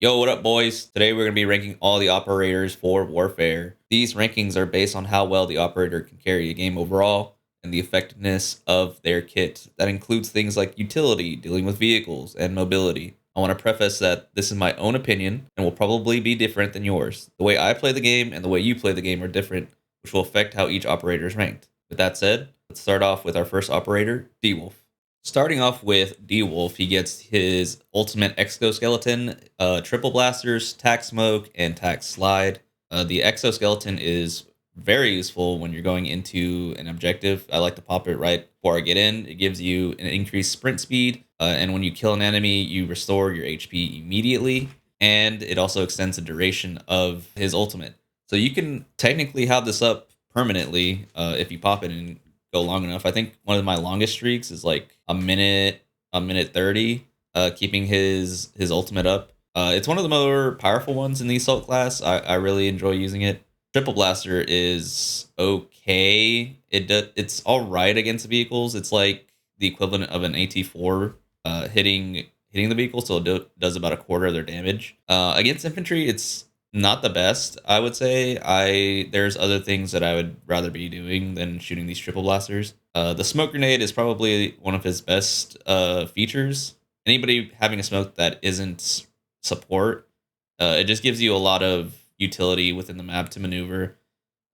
Yo, what up, boys? Today we're going to be ranking all the operators for Warfare. These rankings are based on how well the operator can carry a game overall and the effectiveness of their kit. That includes things like utility, dealing with vehicles, and mobility. I want to preface that this is my own opinion and will probably be different than yours. The way I play the game and the way you play the game are different, which will affect how each operator is ranked. With that said, let's start off with our first operator, D-Wolf. Starting off with D-Wolf, he gets his ultimate exoskeleton, triple blasters, tack smoke, and tack slide. The exoskeleton is very useful when you're going into an objective. I like to pop it right before I get in. It gives you an increased sprint speed, and when you kill an enemy, you restore your HP immediately, and it also extends the duration of his ultimate. So you can technically have this up permanently if you pop it and go long enough. I think one of my longest streaks is like a minute 30, keeping his ultimate up. It's one of the more powerful ones in the assault class. I really enjoy using it. Triple blaster is okay. It's all right against vehicles. It's like the equivalent of an AT4 hitting the vehicle, so it does about a quarter of their damage. Against infantry, it's not the best, I would say. There's other things that I would rather be doing than shooting these triple blasters. The smoke grenade is probably one of his best features. Anybody having a smoke that isn't support, it just gives you a lot of utility within the map to maneuver,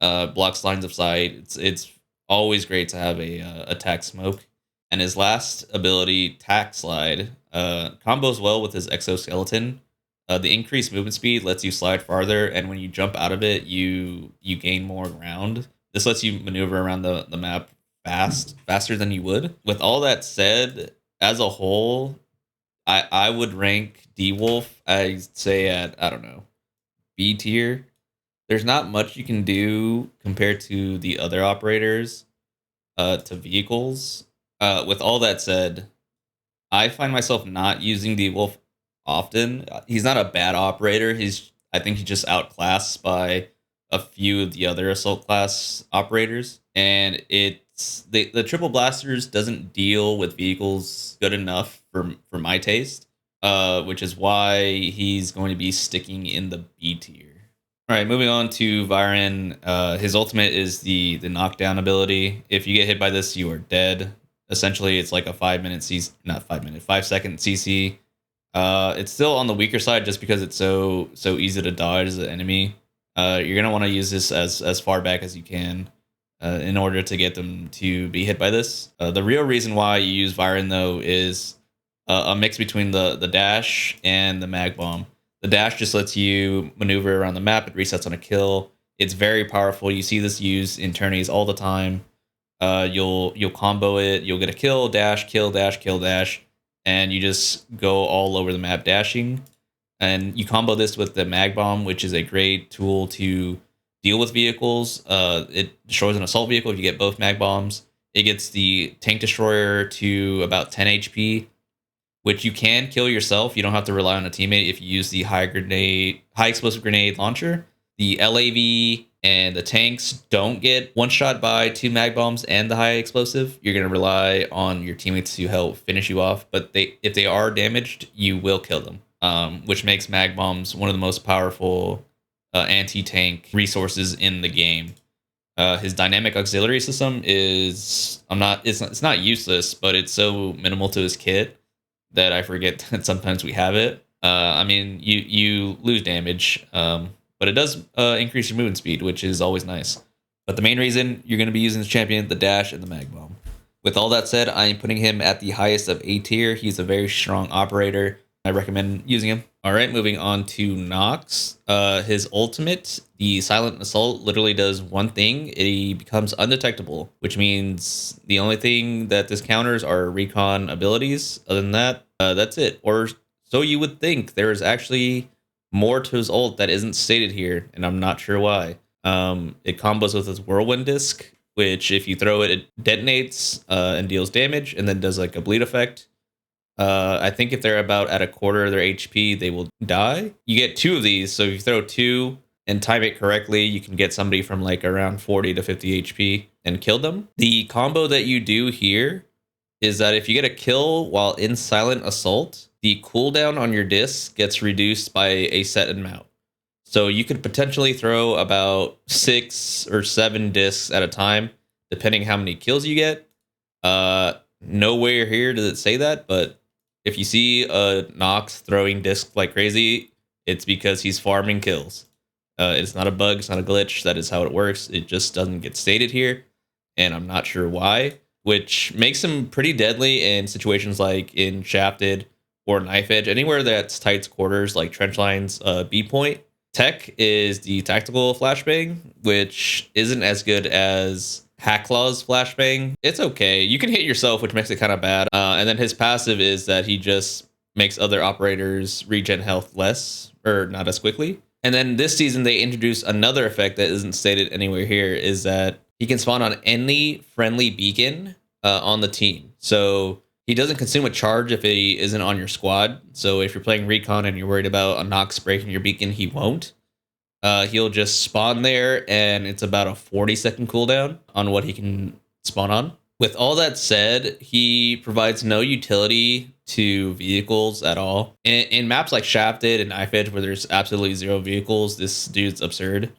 blocks lines of sight. It's always great to have a attack smoke. And his last ability, tack slide, combos well with his exoskeleton. The increased movement speed lets you slide farther, and when you jump out of it, you gain more ground. This lets you maneuver around the map faster than you would. With all that said, as a whole, I would rank D-Wolf, I'd say at, I don't know, B tier. There's not much you can do compared to the other operators to vehicles. With all that said, I find myself not using D-Wolf often. He's not a bad operator. I think he's just outclassed by a few of the other assault class operators, and it's the triple blasters doesn't deal with vehicles good enough for my taste, which is why he's going to be sticking in the B tier. All right, moving on to Vyron. His ultimate is the knockdown ability. If you get hit by this, you are dead. Essentially, it's like a 5-minute CC, not 5-minute, 5-second CC. It's still on the weaker side just because it's so easy to dodge as an enemy. You're gonna want to use this as far back as you can in order to get them to be hit by this. The real reason why you use Vyron though is a mix between the dash and the mag bomb. The dash just lets you maneuver around the map. It resets on a kill. It's very powerful. You see this used in tourneys all the time. You'll combo it. You'll get a kill, dash, kill, dash, kill, dash, and you just go all over the map dashing. And you combo this with the mag bomb, which is a great tool to deal with vehicles. It destroys an assault vehicle if you get both mag bombs. It gets the tank destroyer to about 10 HP, which you can kill yourself. You don't have to rely on a teammate if you use the high explosive grenade launcher. The LAV and the tanks don't get one shot by 2 mag bombs and the high explosive. You're going to rely on your teammates to help finish you off, but if they are damaged, you will kill them, which makes mag bombs one of the most powerful anti-tank resources in the game. His dynamic auxiliary system is it's not useless, but it's so minimal to his kit that I forget that sometimes we have it. I mean, you lose damage, but it does increase your movement speed, which is always nice. But the main reason you're going to be using this champion, the dash and the mag bomb. With all that said, I am putting him at the highest of A tier. He's a very strong operator. I recommend using him. All right, moving on to Nox. His ultimate, the Silent Assault, literally does one thing. He becomes undetectable, which means the only thing that this counters are recon abilities. Other than that, that's it. Or so you would think. There is actually more to his ult that isn't stated here, and I'm not sure why. It combos with his Whirlwind Disc, which if you throw it, it detonates and deals damage, and then does like a bleed effect. I think if they're about at a quarter of their HP, they will die. You get 2 of these, so if you throw 2 and time it correctly, you can get somebody from like around 40 to 50 HP and kill them. The combo that you do here is that if you get a kill while in Silent Assault, the cooldown on your disc gets reduced by a set amount. So you could potentially throw about 6 or 7 discs at a time, depending how many kills you get. Nowhere here does it say that, but if you see a Nox throwing discs like crazy, it's because he's farming kills. It's not a bug, it's not a glitch. That is how it works. It just doesn't get stated here, and I'm not sure why, which makes him pretty deadly in situations like in Shafted or Knife Edge, anywhere that's tight quarters like trench lines, B point. Tech is the tactical flashbang, which isn't as good as Hackclaw's flashbang. It's okay. You can hit yourself, which makes it kind of bad. And then his passive is that he just makes other operators regen health less or not as quickly. And then this season, they introduced another effect that isn't stated anywhere here, is that he can spawn on any friendly beacon on the team. So he doesn't consume a charge if he isn't on your squad. So if you're playing Recon and you're worried about a Nox breaking your beacon, he won't. He'll just spawn there, and it's about a 40-second cooldown on what he can spawn on. With all that said, he provides no utility to vehicles at all. In maps like Shafted and Knife Edge, where there's absolutely 0 vehicles, this dude's absurd.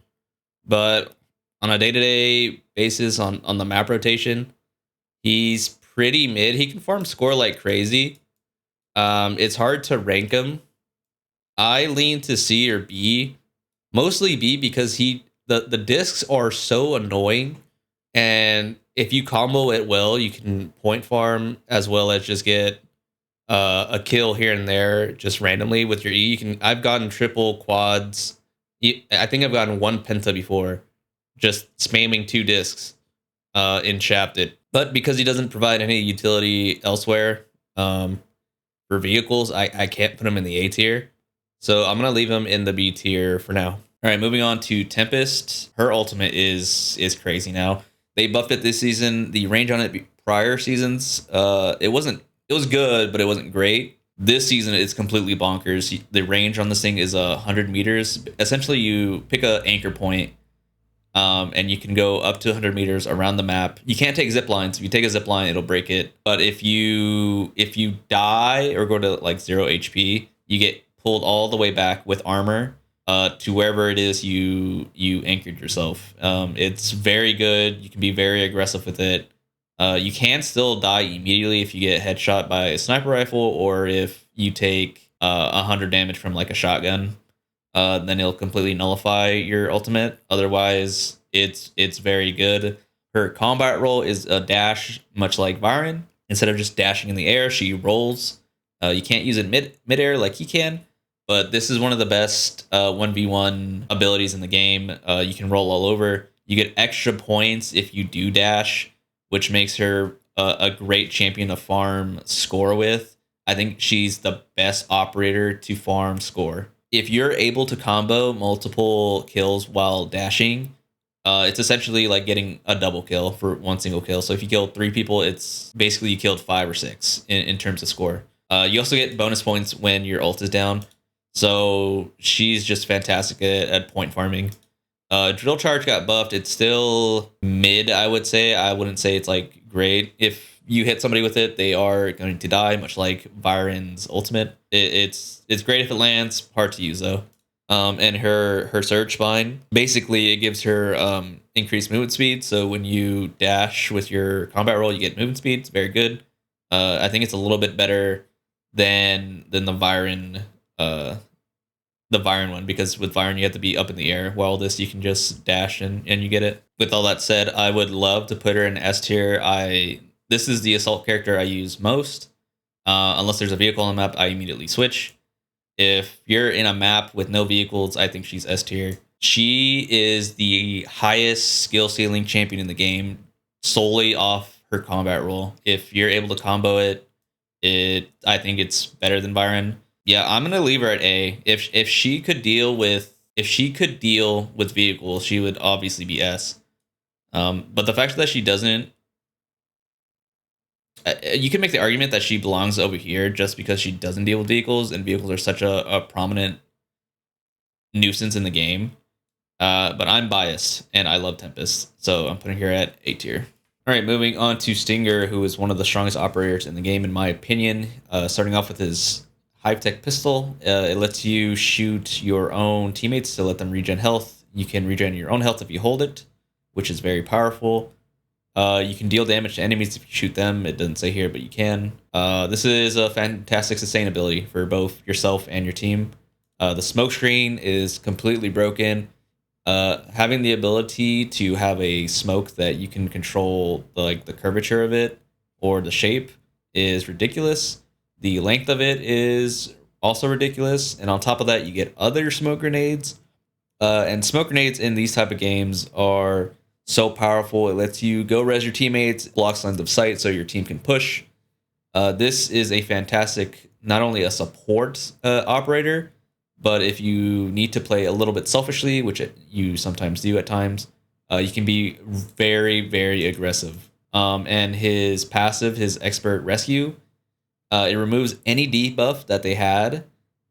But on a day-to-day basis, on the map rotation, he's pretty mid. He can farm score like crazy. It's hard to rank him. I lean to C or B. Mostly B, because the discs are so annoying, and if you combo it well, you can point farm as well as just get a kill here and there just randomly with your E. I've gotten triple quads. I think I've gotten 1 penta before, just spamming 2 discs in Shafted. But because he doesn't provide any utility elsewhere for vehicles, I can't put him in the A tier. So I'm going to leave him in the B tier for now. All right, moving on to Tempest. Her ultimate is crazy now. They buffed it this season. The range on it prior seasons, it was good, but it wasn't great. This season, it's completely bonkers. The range on this thing is 100 meters. Essentially, you pick an anchor point, and you can go up to 100 meters around the map. You can't take zip lines. If you take a zip line, it'll break it. But if you die or go to like 0 HP, you get pulled all the way back with armor to wherever it is you anchored yourself. It's very good. You can be very aggressive with it. You can still die immediately if you get headshot by a sniper rifle, or if you take 100 damage from like a shotgun. Then it'll completely nullify your ultimate. Otherwise, it's very good. Her combat roll is a dash, much like Vyron. Instead of just dashing in the air, she rolls. You can't use it midair like he can, but this is one of the best 1v1 abilities in the game. You can roll all over. You get extra points if you do dash, which makes her a great champion to farm score with. I think she's the best operator to farm score. If you're able to combo multiple kills while dashing, it's essentially like getting a double kill for one single kill. So if you kill 3 people, it's basically you killed 5 or 6 in terms of score. You also get bonus points when your ult is down. So she's just fantastic at point farming. Drill charge got buffed. It's still mid, I would say. I wouldn't say it's like great. If you hit somebody with it, they are going to die, much like Vyron's ultimate. It's great if it lands, hard to use though. And her surge spine, basically it gives her increased movement speed. So when you dash with your combat roll, you get movement speed. It's very good. I think it's a little bit better than the Vyron one, because with Vyron you have to be up in the air, while this you can just dash and you get it. With all that said, I would love to put her in S tier. This is the assault character I use most. Unless there's a vehicle on the map, I immediately switch. If you're in a map with no vehicles, I think she's S tier. She is the highest skill ceiling champion in the game, solely off her combat roll. If you're able to combo it, I think it's better than Vyron. Yeah, I'm gonna leave her at A. If she could deal with vehicles, she would obviously be S. But the fact that she doesn't, you can make the argument that she belongs over here just because she doesn't deal with vehicles, and vehicles are such a prominent nuisance in the game. But I'm biased, and I love Tempest, so I'm putting her at A tier. All right, moving on to Stinger, who is one of the strongest operators in the game, in my opinion. Starting off with his high-tech pistol. It lets you shoot your own teammates to let them regen health. You can regen your own health if you hold it, which is very powerful. You can deal damage to enemies if you shoot them. It doesn't say here, but you can. This is a fantastic sustainability for both yourself and your team. The smoke screen is completely broken. Having the ability to have a smoke that you can control the curvature of it or the shape is ridiculous. The length of it is also ridiculous, and on top of that, you get other smoke grenades. And smoke grenades in these type of games are so powerful. It lets you go res your teammates, blocks lines of sight so your team can push. This is a fantastic, not only a support operator, but if you need to play a little bit selfishly, which you sometimes do at times, you can be very, very aggressive. And his passive, his expert rescue, it removes any debuff that they had,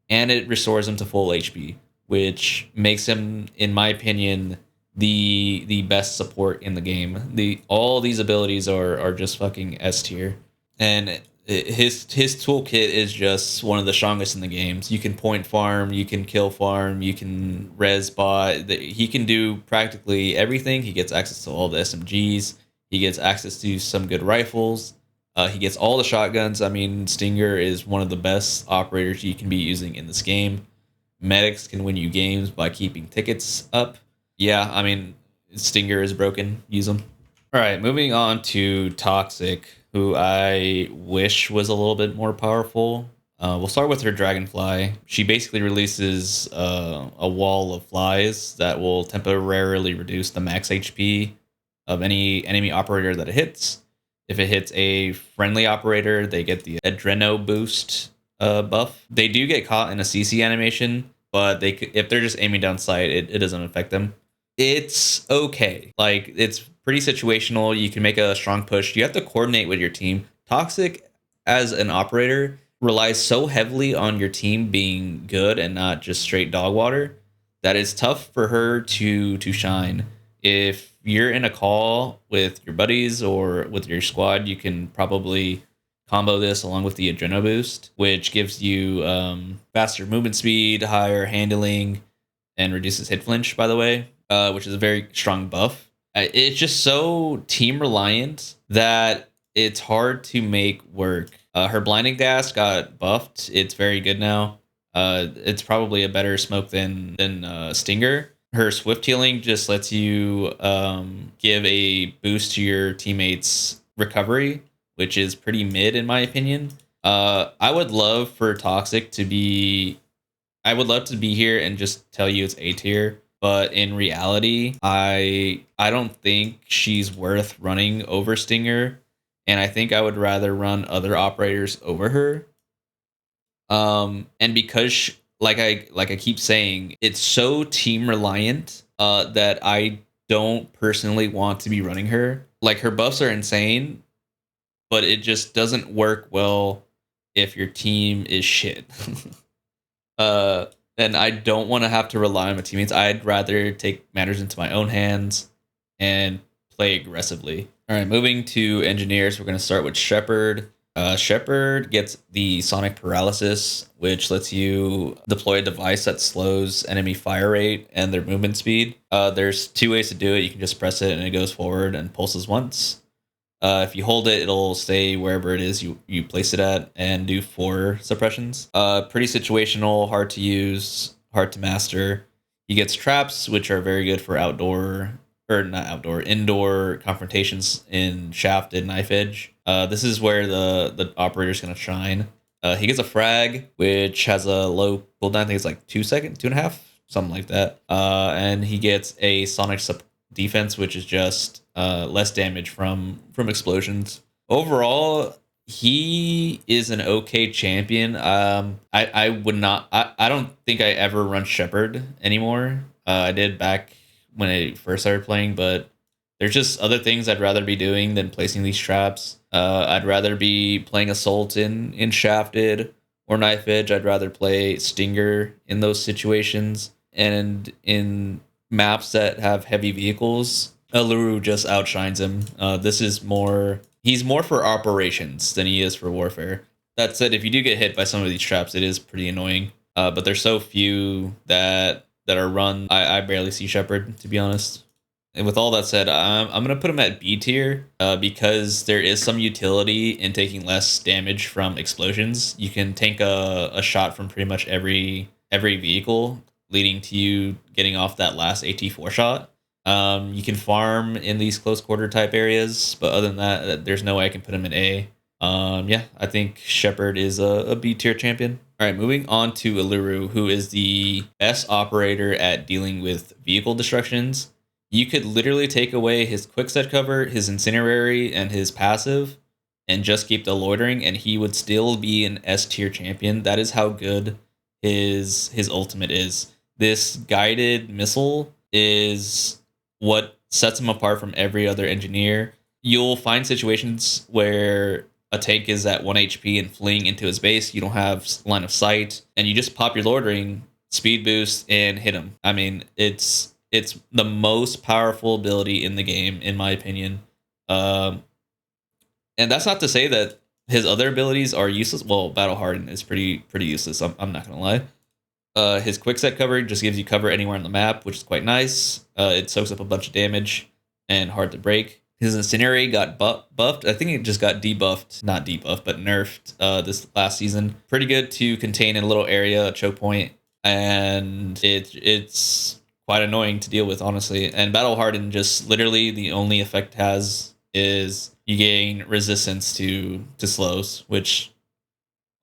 and it restores them to full HP, which makes him, in my opinion, the best support in the game. All these abilities are just fucking S tier, and his toolkit is just one of the strongest in the games. You can point farm, you can kill farm, you can res bot. He can do practically everything. He gets access to all the SMGs. He gets access to some good rifles. He gets all the shotguns. I mean, Stinger is one of the best operators you can be using in this game. Medics can win you games by keeping tickets up. Yeah, I mean, Stinger is broken. Use them. All right, moving on to Toxik, who I wish was a little bit more powerful. We'll start with her Dragonfly. She basically releases a wall of flies that will temporarily reduce the max HP of any enemy operator that it hits. If it hits a friendly operator, they get the Adreno boost buff. They do get caught in a CC animation, but if they're just aiming down sight, it doesn't affect them. It's okay. Like, it's pretty situational. You can make a strong push. You have to coordinate with your team. Toxik, as an operator, relies so heavily on your team being good and not just straight dog water that it's tough for her to shine. If you're in a call with your buddies or with your squad, you can probably combo this along with the Adreno boost, which gives you faster movement speed, higher handling, and reduces hit flinch, by the way, which is a very strong buff. It's just so team reliant that it's hard to make work. Her blinding gas got buffed. It's very good now. It's probably a better smoke than Stinger. Her swift healing just lets you give a boost to your teammates' recovery, which is pretty mid in my opinion. I would love for Toxik to be... I would love to be here and just tell you it's A tier, but in reality, I don't think she's worth running over Stinger, and I think I would rather run other operators over her. And because like I keep saying, it's so team reliant that I don't personally want to be running her. Like, her buffs are insane, but it just doesn't work well if your team is shit. And I don't want to have to rely on my teammates. I'd rather take matters into my own hands and play aggressively. All right, moving to engineers, we're going to start with Shepard. Shepard gets the sonic paralysis, which lets you deploy a device that slows enemy fire rate and their movement speed. There's two ways to do it. You can just press it and it goes forward and pulses once. If you hold it, it'll stay wherever it is you place it at and do 4 suppressions. Pretty situational, hard to use, hard to master. He gets traps, which are very good for indoor confrontations in Shafted Knife Edge. This is where the operator's going to shine. He gets a frag, which has a low cooldown. I think it's like 2 seconds, 2.5, something like that. And he gets a sonic defense, which is just less damage from explosions. Overall, he is an okay champion. I would not. I don't think I ever run Shepard anymore. I did back when I first started playing, but there's just other things I'd rather be doing than placing these traps. I'd rather be playing Assault in Shafted or Knife Edge. I'd rather play Stinger in those situations. And in maps that have heavy vehicles, Uluru just outshines him. He's more for operations than he is for warfare. That said, if you do get hit by some of these traps, it is pretty annoying. But there's so few that are run. I barely see Shepard, to be honest. And with all that said, I'm gonna put him at B tier because there is some utility in taking less damage from explosions. You can tank a shot from pretty much every vehicle, leading to you getting off that last AT4 shot. You can farm in these close quarter type areas, but other than that, there's no way I can put him in A. Yeah, I think Shepard is a B tier champion. All right, moving on to Uluru, who is the best operator at dealing with vehicle destructions. You could literally take away his quick set cover, his incinerary, and his passive, and just keep the loitering, and he would still be an S tier champion. That is how good his ultimate is. This guided missile is what sets him apart from every other engineer. You'll find situations where a tank is at 1 HP and fleeing into his base. You don't have line of sight, and you just pop your loitering, speed boost, and hit him. I mean, it's the most powerful ability in the game, in my opinion. And that's not to say that his other abilities are useless. Well, Battle Harden is pretty useless. I'm not gonna lie. His quick set cover just gives you cover anywhere on the map, which is quite nice. It soaks up a bunch of damage and hard to break. His Incinerary got buffed. I think it just got debuffed. Not debuffed, but nerfed this last season. Pretty good to contain in a little area, a choke point. And it's quite annoying to deal with, honestly. And Battle Harden just literally the only effect it has is you gain resistance to slows, which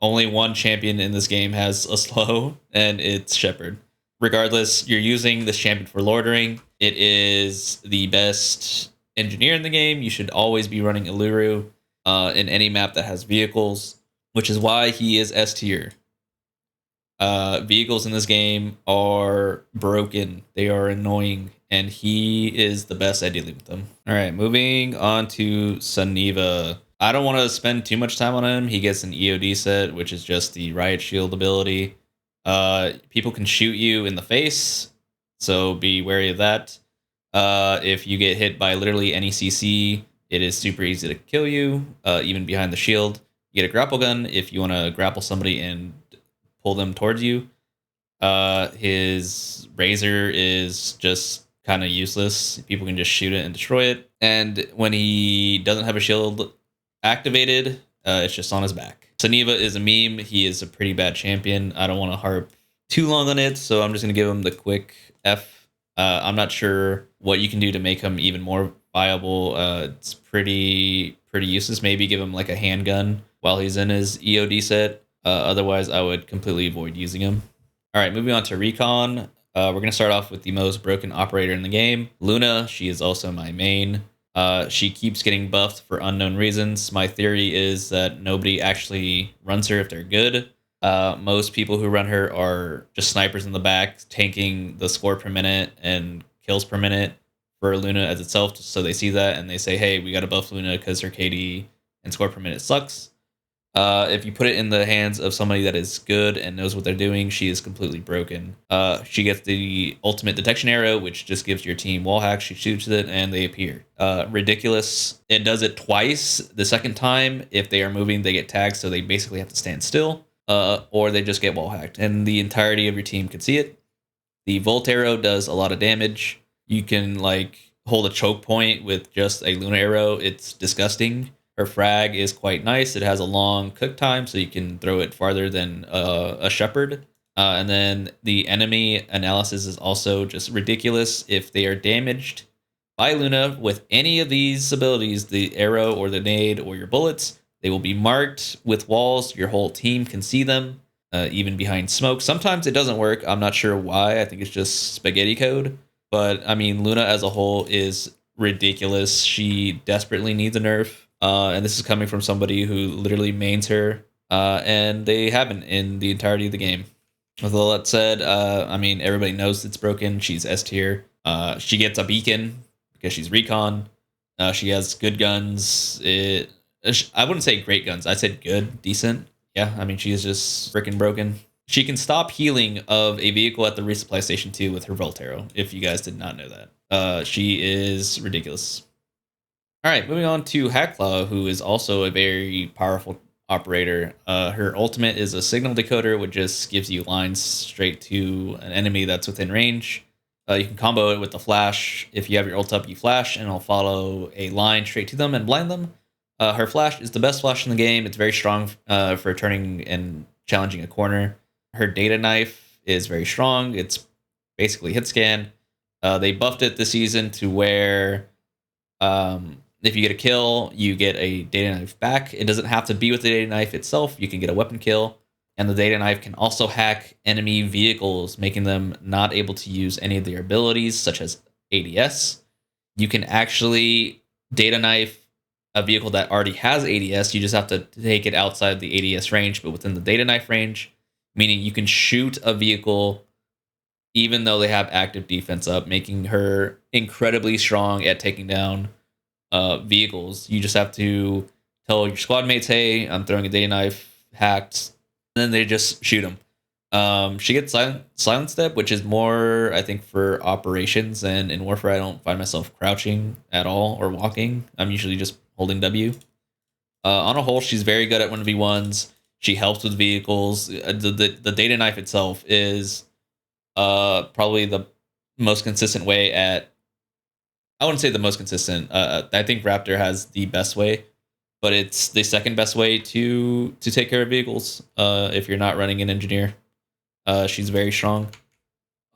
only one champion in this game has a slow, and it's Shepard. Regardless, you're using this champion for loitering. It is the best engineer in the game. You should always be running Uluru in any map that has vehicles, which is why he is S tier. Vehicles in this game are broken. They are annoying, and he is the best at dealing with them. All right, moving on to Sineva. I don't want to spend too much time on him. He gets an EOD set, which is just the riot shield ability. People can shoot you in the face, so be wary of that. If you get hit by literally any CC, it is super easy to kill you, even behind the shield. You get a grapple gun if you want to grapple somebody and pull them towards you. His razor is just kind of useless. People can just shoot it and destroy it. And when he doesn't have a shield activated, it's just on his back. Sineva is a meme. He is a pretty bad champion. I don't want to harp too long on it, so I'm just going to give him the quick F. I'm not sure what you can do to make him even more viable. It's pretty useless. Maybe give him like a handgun while he's in his EOD set. Otherwise, I would completely avoid using him. All right, moving on to Recon. We're going to start off with the most broken operator in the game, Luna. She is also my main. She keeps getting buffed for unknown reasons. My theory is that nobody actually runs her if they're good. Most people who run her are just snipers in the back, tanking the score per minute and kills per minute for Luna as itself. So they see that and they say, hey, we got to buff Luna because her KD and score per minute sucks. If you put it in the hands of somebody that is good and knows what they're doing, she is completely broken. She gets the ultimate detection arrow, which just gives your team wall hack. She shoots it and they appear. Ridiculous. It does it twice. The second time, if they are moving, they get tagged, so they basically have to stand still, or they just get wall hacked, and the entirety of your team can see it. The Volt arrow does a lot of damage. You can like hold a choke point with just a Luna arrow. It's disgusting. Her frag is quite nice. It has a long cook time, so you can throw it farther than a Shepard. And then the enemy analysis is also just ridiculous. If they are damaged by Luna with any of these abilities, the arrow or the nade or your bullets, they will be marked with walls. Your whole team can see them, even behind smoke. Sometimes it doesn't work. I'm not sure why. I think it's just spaghetti code. But, I mean, Luna as a whole is ridiculous. She desperately needs a nerf. And this is coming from somebody who literally mains her, and they haven't in the entirety of the game. With all that said, I mean, everybody knows it's broken. She's S tier. She gets a beacon because she's Recon. She has good guns. I wouldn't say great guns. I said good, decent. Yeah, I mean, she is just freaking broken. She can stop healing of a vehicle at the resupply station too with her Volt arrow, if you guys did not know that. She is ridiculous. All right, moving on to Hackclaw, who is also a very powerful operator. Her ultimate is a signal decoder, which just gives you lines straight to an enemy that's within range. You can combo it with the flash. If you have your ult up, you flash, and it'll follow a line straight to them and blind them. Her flash is the best flash in the game. It's very strong for turning and challenging a corner. Her data knife is very strong. It's basically hit scan. They buffed it this season to where if you get a kill, you get a data knife back. It doesn't have to be with the data knife itself. You can get a weapon kill. And the data knife can also hack enemy vehicles, making them not able to use any of their abilities, such as ADS. You can actually data knife a vehicle that already has ADS. You just have to take it outside the ADS range, but within the data knife range, meaning you can shoot a vehicle even though they have active defense up, making her incredibly strong at taking down vehicles. You just have to tell your squad mates, hey, I'm throwing a data knife, hacked, and then they just shoot them. She gets silent step, which is more, I think, for operations, and in Warfare, I don't find myself crouching at all or walking. I'm usually just holding W. On a whole, she's very good at 1v1s. She helps with vehicles. The data knife itself is probably the most consistent way at... I wouldn't say the most consistent. I think Raptor has the best way, but it's the second best way to take care of vehicles if you're not running an engineer. She's very strong.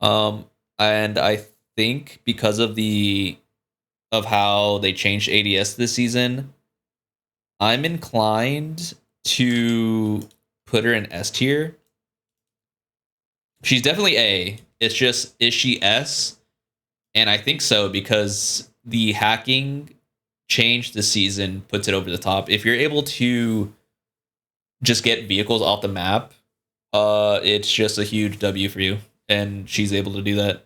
And I think because of how they changed ADS this season, I'm inclined to put her in S tier. She's definitely A. It's just, is she S? And I think so, because the hacking change this season puts it over the top. If you're able to just get vehicles off the map, it's just a huge W for you. And she's able to do that.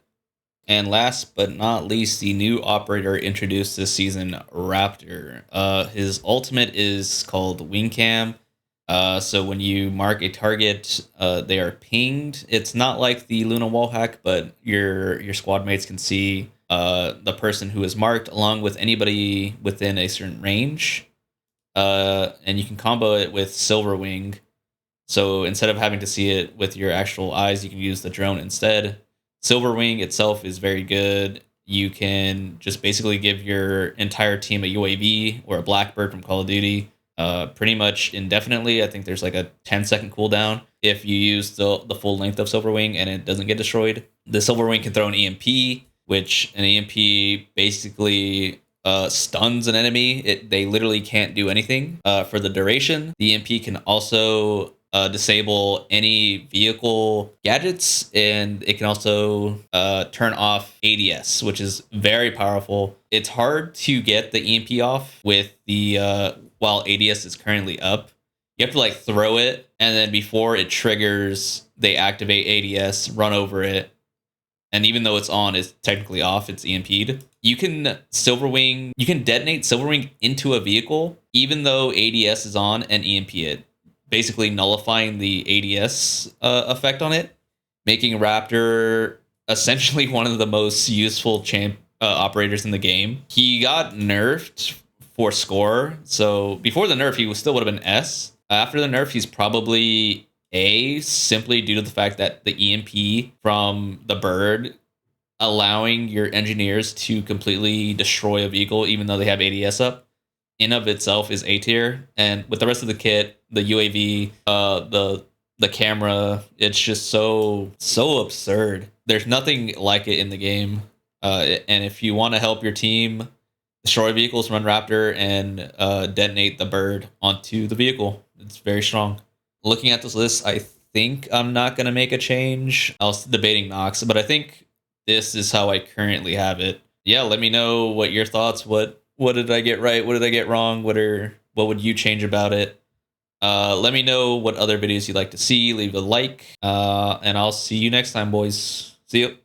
And last but not least, the new operator introduced this season, Raptor. His ultimate is called Wing Cam. So when you mark a target, they are pinged. It's not like the Luna wall hack, but your squad mates can see the person who is marked along with anybody within a certain range. And you can combo it with Silver Wing. So instead of having to see it with your actual eyes, you can use the drone instead. Silver Wing itself is very good. You can just basically give your entire team a UAV or a Blackbird from Call of Duty pretty much indefinitely. I think there's like a 10-second cooldown if you use the full length of Silver Wing and it doesn't get destroyed. The Silver Wing can throw an EMP, which an EMP basically stuns an enemy. They literally can't do anything for the duration. The EMP can also disable any vehicle gadgets, and it can also turn off ADS, which is very powerful. It's hard to get the EMP off with the while ADS is currently up. You have to like throw it, and then before it triggers, they activate ADS, run over it, and even though it's on, it's technically off. It's EMP'd. You can detonate Silverwing into a vehicle, even though ADS is on, and EMP it, basically nullifying the ADS effect on it, making Raptor essentially one of the most useful operators in the game. He got nerfed for score, so before the nerf, he still would have been S. After the nerf, he's probably A, simply due to the fact that the EMP from the bird allowing your engineers to completely destroy a vehicle, even though they have ADS up, in of itself is A tier. And with the rest of the kit, the UAV, the camera, it's just so absurd. There's nothing like it in the game. And if you want to help your team destroy vehicles, run Raptor and detonate the bird onto the vehicle. It's very strong. Looking at this list, I think I'm not going to make a change. I was debating Nox, but I think this is how I currently have it. Yeah, let me know what your thoughts. What did I get right? What did I get wrong? What would you change about it? Let me know what other videos you'd like to see. Leave a like, and I'll see you next time, boys. See you.